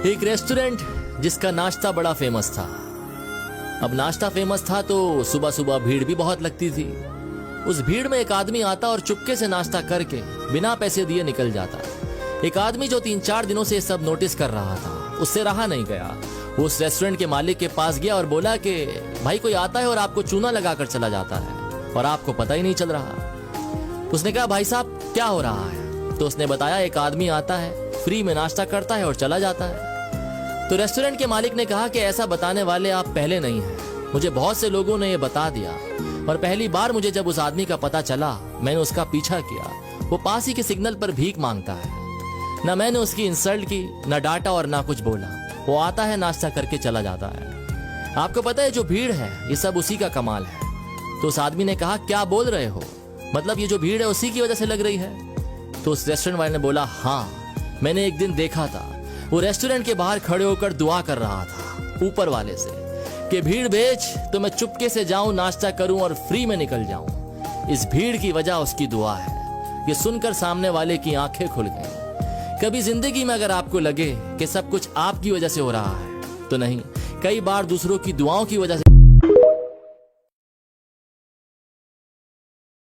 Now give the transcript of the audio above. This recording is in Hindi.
एक रेस्टोरेंट जिसका नाश्ता बड़ा फेमस था। अब नाश्ता फेमस था तो सुबह सुबह भीड़ भी बहुत लगती थी। उस भीड़ में एक आदमी आता और चुपके से नाश्ता करके बिना पैसे दिए निकल जाता। एक आदमी जो 3-4 दिनों से सब नोटिस कर रहा था, उससे रहा नहीं गया। वो उस रेस्टोरेंट के मालिक के पास गया और बोला कि भाई कोई आता है और आपको चूना लगाकर चला जाता है और आपको पता ही नहीं चल रहा। उसने कहा भाई साहब क्या हो रहा है? तो उसने बताया एक आदमी आता है, फ्री में नाश्ता करता है और चला जाता है। तो रेस्टोरेंट के मालिक ने कहा कि ऐसा बताने वाले आप पहले नहीं हैं। मुझे बहुत से लोगों ने ये बता दिया और पहली बार मुझे जब उस आदमी का पता चला मैंने उसका पीछा किया। वो पास ही के सिग्नल पर भीख मांगता है। ना मैंने उसकी इंसल्ट की, ना डांटा और ना कुछ बोला। वो आता है, नाश्ता करके चला जाता है। आपको पता है जो भीड़ है ये सब उसी का कमाल है। तो उस आदमी ने कहा क्या बोल रहे हो, मतलब ये जो भीड़ है उसी की वजह से लग रही है? तो उस रेस्टोरेंट वाले ने बोला हाँ, मैंने एक दिन देखा था वो रेस्टोरेंट के बाहर खड़े होकर दुआ कर रहा था ऊपर वाले से कि भीड़ भेज तो मैं चुपके से जाऊं, नाश्ता करूं और फ्री में निकल जाऊं। इस भीड़ की वजह उसकी दुआ है। ये सुनकर सामने वाले की आंखें खुल गईं। कभी जिंदगी में अगर आपको लगे कि सब कुछ आपकी वजह से हो रहा है तो नहीं, कई बार दूसरों की दुआओं की वजह से